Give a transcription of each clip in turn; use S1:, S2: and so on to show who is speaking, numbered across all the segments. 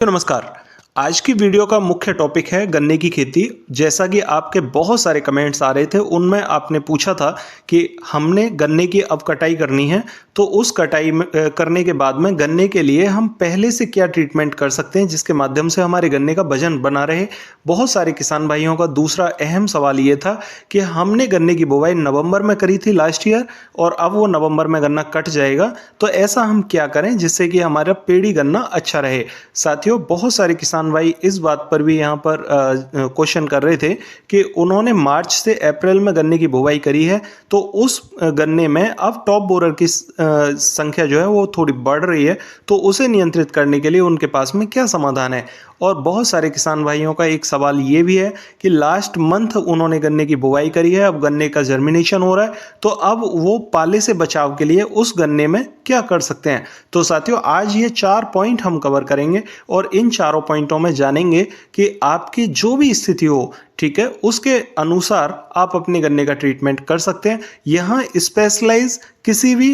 S1: तो नमस्कार। आज की वीडियो का मुख्य टॉपिक है गन्ने की खेती। जैसा कि आपके बहुत सारे कमेंट्स आ रहे थे, उनमें आपने पूछा था कि हमने गन्ने की अब कटाई करनी है, तो उस कटाई में करने के बाद में गन्ने के लिए हम पहले से क्या ट्रीटमेंट कर सकते हैं जिसके माध्यम से हमारे गन्ने का वजन बना रहे। बहुत सारे किसान भाइयों का दूसरा अहम सवाल ये था कि हमने गन्ने की बुवाई नवंबर में करी थी लास्ट ईयर, और अब वो नवंबर में गन्ना कट जाएगा, तो ऐसा हम क्या करें जिससे कि हमारा पेड़ी गन्ना अच्छा रहे। साथियों, बहुत सारे किसान भाई इस बात पर भी यहाँ पर क्वेश्चन कर रहे थे कि उन्होंने मार्च से अप्रैल में गन्ने की बुवाई करी है, तो उस गन्ने में अब टॉप बोरर की संख्या जो है वो थोड़ी बढ़ रही है, तो उसे नियंत्रित करने के लिए उनके पास में क्या समाधान है। और बहुत सारे किसान भाइयों का एक सवाल ये भी है कि लास्ट मंथ उन्होंने गन्ने की बुवाई करी है, अब गन्ने का जर्मिनेशन हो रहा है, तो अब वो पाले से बचाव के लिए उस गन्ने में क्या कर सकते हैं। तो साथियों, आज ये 4 पॉइंट हम कवर करेंगे और इन चारों पॉइंटों में जानेंगे कि आपकी जो भी स्थिति हो, ठीक है, उसके अनुसार आप अपने गन्ने का ट्रीटमेंट कर सकते हैं। यहाँ स्पेशलाइज किसी भी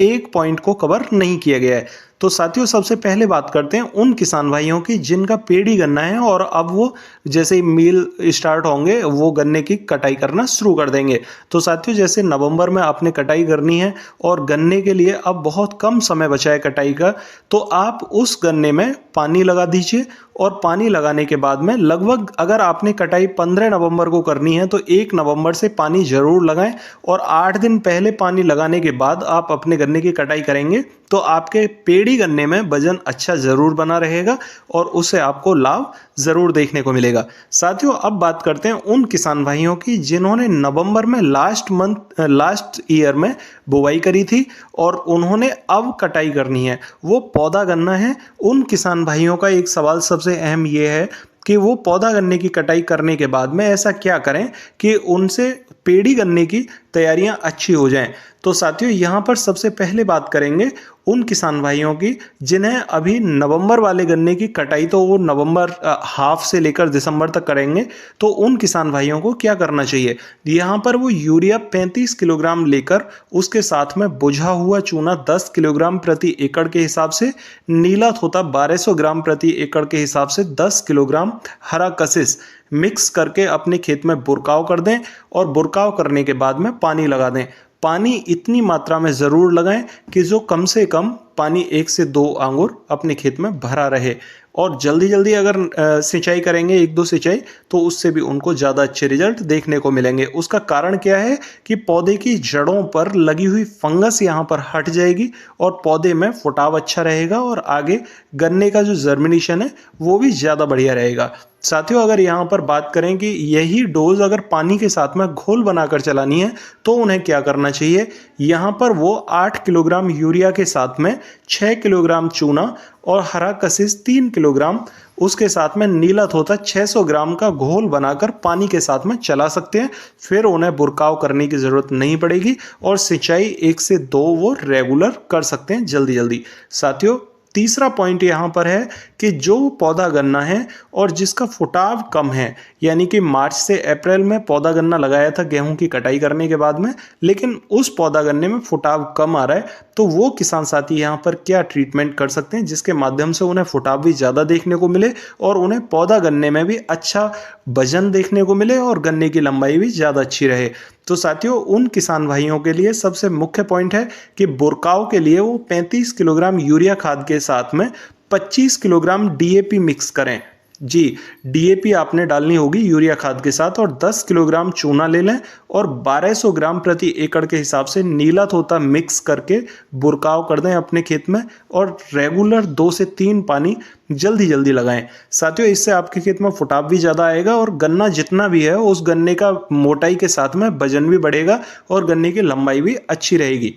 S1: एक पॉइंट को कवर नहीं किया गया है। तो साथियों, सबसे पहले बात करते हैं उन किसान भाइयों की जिनका पेड़ी गन्ना है और अब वो जैसे ही मील स्टार्ट होंगे वो गन्ने की कटाई करना शुरू कर देंगे। तो साथियों, जैसे नवंबर में आपने कटाई करनी है और गन्ने के लिए अब बहुत कम समय बचा है कटाई का, तो आप उस गन्ने में पानी लगा दीजिए। और पानी लगाने के बाद में लगभग, अगर आपने कटाई 15 नवंबर को करनी है तो 1 नवंबर से पानी जरूर लगाएं, और 8 दिन पहले पानी लगाने के बाद आप अपने गन्ने की कटाई करेंगे तो आपके पेड़ी गन्ने में वजन अच्छा जरूर बना रहेगा और उससे आपको लाभ जरूर देखने को मिलेगा। साथियों, अब बात करते हैं उन किसान भाइयों की जिन्होंने नवंबर में लास्ट ईयर में बुवाई करी थी और उन्होंने अब कटाई करनी है, वो पौधा गन्ना है। उन किसान भाइयों का एक सवाल सबसे अहम ये है कि वो पौधा गन्ने की कटाई करने के बाद में ऐसा क्या करें कि उनसे पेड़ी गन्ने की तैयारियां अच्छी हो जाएं। तो साथियों, यहाँ पर सबसे पहले बात करेंगे उन किसान भाइयों की जिन्हें अभी नवंबर वाले गन्ने की कटाई तो वो नवंबर हाफ से लेकर दिसंबर तक करेंगे। तो उन किसान भाइयों को क्या करना चाहिए, यहाँ पर वो यूरिया 35 किलोग्राम लेकर उसके साथ में बुझा हुआ चूना 10 किलोग्राम प्रति एकड़ के हिसाब से, नीला थोथा 1200 ग्राम प्रति एकड़ के हिसाब से 10 किलोग्राम हरा कसिस मिक्स करके अपने खेत में बुरकाव कर दें, और बुरकाव करने के बाद में पानी लगा दें। पानी इतनी मात्रा में ज़रूर लगाएं कि जो कम से कम पानी 1 से 2 आंगुर अपने खेत में भरा रहे। और जल्दी जल्दी अगर सिंचाई करेंगे 1-2 सिंचाई, तो उससे भी उनको ज़्यादा अच्छे रिजल्ट देखने को मिलेंगे। उसका कारण क्या है कि पौधे की जड़ों पर लगी हुई फंगस यहाँ पर हट जाएगी और पौधे में फुटाव अच्छा रहेगा और आगे गन्ने का जो जर्मिनेशन है वो भी ज़्यादा बढ़िया रहेगा। साथियों, अगर यहाँ पर बात करें कि यही डोज अगर पानी के साथ में घोल बनाकर चलानी है तो उन्हें क्या करना चाहिए, यहाँ पर वो 8 किलोग्राम यूरिया के साथ में 6 किलोग्राम चूना और हरा कसिस 3 किलोग्राम, उसके साथ में नीला थोथा 600 ग्राम का घोल बनाकर पानी के साथ में चला सकते हैं। फिर उन्हें बुरकाव करने की ज़रूरत नहीं पड़ेगी और सिंचाई 1 से 2 वो रेगुलर कर सकते हैं जल्दी जल्दी। साथियों, तीसरा पॉइंट यहाँ पर है कि जो पौधा गन्ना है और जिसका फुटाव कम है, यानी कि मार्च से अप्रैल में पौधा गन्ना लगाया था गेहूं की कटाई करने के बाद में, लेकिन उस पौधा गन्ने में फुटाव कम आ रहा है, तो वो किसान साथी यहाँ पर क्या ट्रीटमेंट कर सकते हैं जिसके माध्यम से उन्हें फुटाव भी ज़्यादा देखने को मिले और उन्हें पौधा गन्ने में भी अच्छा वजन देखने को मिले और गन्ने की लंबाई भी ज़्यादा अच्छी रहे। तो साथियों, उन किसान भाइयों के लिए सबसे मुख्य पॉइंट है कि बुरकाव के लिए वो 35 किलोग्राम यूरिया खाद के साथ में 25 किलोग्राम डीएपी मिक्स करें। जी, डीएपी आपने डालनी होगी यूरिया खाद के साथ, और 10 किलोग्राम चूना ले लें और 1200 ग्राम प्रति एकड़ के हिसाब से नीला थोथा मिक्स करके बुरकाव कर दें अपने खेत में, और रेगुलर 2 से 3 पानी जल्दी जल्दी लगाएं। साथियों, इससे आपके खेत में फुटाव भी ज़्यादा आएगा और गन्ना जितना भी है उस गन्ने का मोटाई के साथ में वजन भी बढ़ेगा और गन्ने की लंबाई भी अच्छी रहेगी।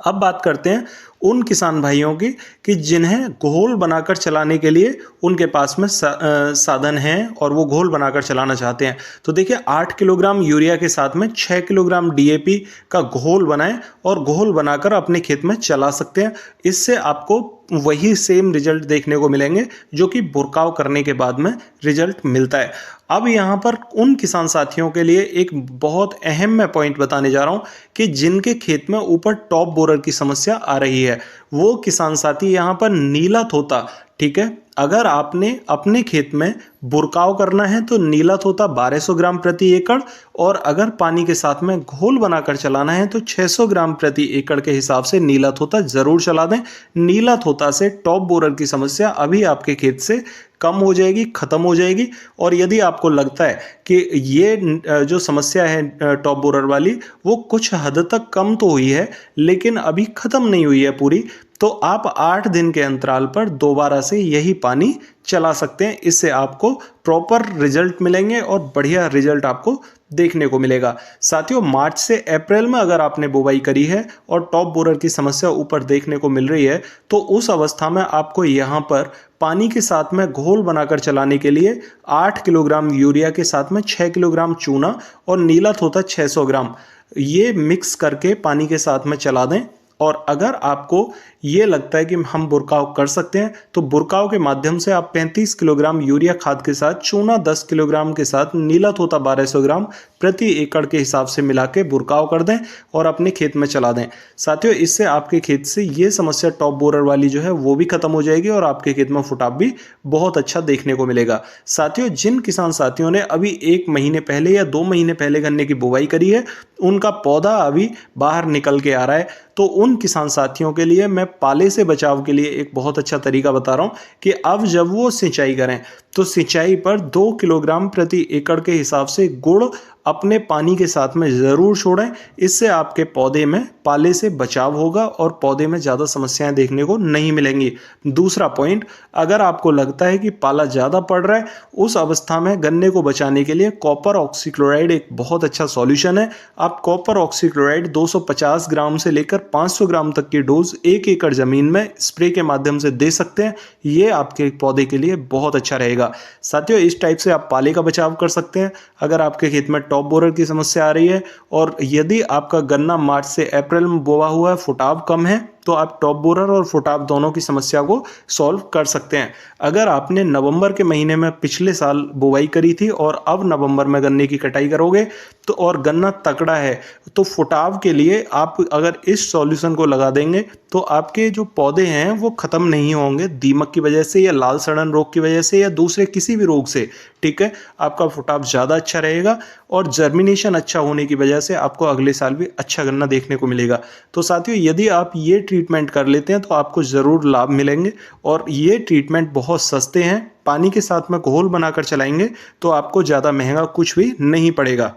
S1: अब बात करते हैं उन किसान भाइयों की कि जिन्हें घोल बनाकर चलाने के लिए उनके पास में साधन हैं और वो घोल बनाकर चलाना चाहते हैं। तो देखिए, 8 किलोग्राम यूरिया के साथ में 6 किलोग्राम डीएपी का घोल बनाएं और घोल बनाकर अपने खेत में चला सकते हैं। इससे आपको वही सेम रिजल्ट देखने को मिलेंगे जो कि बुरकाव करने के बाद में रिजल्ट मिलता है। अब यहाँ पर उन किसान साथियों के लिए एक बहुत अहम मैं पॉइंट बताने जा रहा हूँ कि जिनके खेत में ऊपर टॉप बोरर की समस्या आ रही है, वो किसान साथी यहाँ पर नीला तोता, ठीक है, अगर आपने अपने खेत में बुरकाव करना है तो नीला तोता 1200 ग्राम प्रति एकड़, और अगर पानी के साथ में घोल बनाकर चलाना है तो 600 ग्राम प्रति एकड़ के हिसाब से नीला तोता जरूर चला दें। नीला तोता से टॉप बोरर की समस्या अभी आपके खेत से कम हो जाएगी, खत्म हो जाएगी। और यदि आपको लगता है कि ये जो समस्या है टॉप बोरर वाली वो कुछ हद तक कम तो हुई है लेकिन अभी खत्म नहीं हुई है पूरी, तो आप 8 दिन के अंतराल पर दोबारा से यही पानी चला सकते हैं। इससे आपको प्रॉपर रिजल्ट मिलेंगे और बढ़िया रिजल्ट आपको देखने को मिलेगा। साथियों, मार्च से अप्रैल में अगर आपने बुवाई करी है और टॉप बोरर की समस्या ऊपर देखने को मिल रही है तो उस अवस्था में आपको यहाँ पर पानी के साथ में घोल बनाकर चलाने के लिए 8 किलोग्राम यूरिया के साथ में 6 किलोग्राम चूना और नीला तोता 600 ग्राम ये मिक्स करके पानी के साथ में चला दें। और अगर आपको ये लगता है कि हम बुरकाव कर सकते हैं तो बुरकाव के माध्यम से आप 35 किलोग्राम यूरिया खाद के साथ चूना 10 किलोग्राम के साथ नीला तोता 1200 ग्राम प्रति एकड़ के हिसाब से मिला के बुरकाव कर दें और अपने खेत में चला दें। साथियों, इससे आपके खेत से ये समस्या टॉप बोरर वाली जो है वो भी खत्म हो जाएगी और आपके खेत में फुटाव भी बहुत अच्छा देखने को मिलेगा। साथियों, जिन किसान साथियों ने अभी 1 महीने पहले या 2 महीने पहले गन्ने की बुवाई करी है उनका पौधा अभी बाहर निकल के आ रहा है, तो उन किसान साथियों के लिए मैं पाले से बचाव के लिए एक बहुत अच्छा तरीका बता रहा हूं कि अब जब वो सिंचाई करें तो सिंचाई पर 2 किलोग्राम प्रति एकड़ के हिसाब से गुड़ अपने पानी के साथ में ज़रूर छोड़ें। इससे आपके पौधे में पाले से बचाव होगा और पौधे में ज़्यादा समस्याएं देखने को नहीं मिलेंगी। दूसरा पॉइंट, अगर आपको लगता है कि पाला ज़्यादा पड़ रहा है उस अवस्था में गन्ने को बचाने के लिए कॉपर ऑक्सीक्लोराइड एक बहुत अच्छा सॉल्यूशन है। आप कॉपर ऑक्सीक्लोराइड 250 ग्राम से लेकर 500 ग्राम तक की डोज 1 एकड़ ज़मीन में स्प्रे के माध्यम से दे सकते हैं। ये आपके पौधे के लिए बहुत अच्छा रहेगा। साथियों, इस टाइप से आप पाले का बचाव कर सकते हैं अगर आपके खेत में टॉप बोरर की समस्या आ रही है। और यदि आपका गन्ना मार्च से अप्रैल में बोवा हुआ है, फुटाव कम है, तो आप टॉप बोरर और फुटाव दोनों की समस्या को सॉल्व कर सकते हैं। अगर आपने नवंबर के महीने में पिछले साल बुवाई करी थी और अब नवंबर में गन्ने की कटाई करोगे तो और गन्ना तकड़ा है तो फुटाव के लिए आप अगर इस सॉल्यूशन को लगा देंगे तो आपके जो पौधे हैं वो खत्म नहीं होंगे दीमक की वजह से या लाल सड़न रोग की वजह से या दूसरे किसी भी रोग से। ठीक है, आपका फुटाव ज़्यादा अच्छा रहेगा और जर्मिनेशन अच्छा होने की वजह से आपको अगले साल भी अच्छा गन्ना देखने को मिलेगा। तो साथियों, यदि आप ये ट्रीटमेंट कर लेते हैं तो आपको ज़रूर लाभ मिलेंगे और ये ट्रीटमेंट बहुत सस्ते हैं। पानी के साथ में घोल बनाकर चलाएंगे तो आपको ज़्यादा महंगा कुछ भी नहीं पड़ेगा।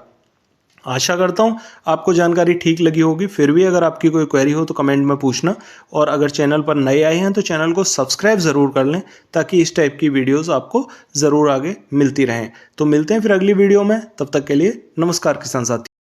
S1: आशा करता हूँ आपको जानकारी ठीक लगी होगी। फिर भी अगर आपकी कोई क्वेरी हो तो कमेंट में पूछना, और अगर चैनल पर नए आए हैं तो चैनल को सब्सक्राइब ज़रूर कर लें ताकि इस टाइप की वीडियोस आपको ज़रूर आगे मिलती रहें। तो मिलते हैं फिर अगली वीडियो में, तब तक के लिए नमस्कार किसान साथी।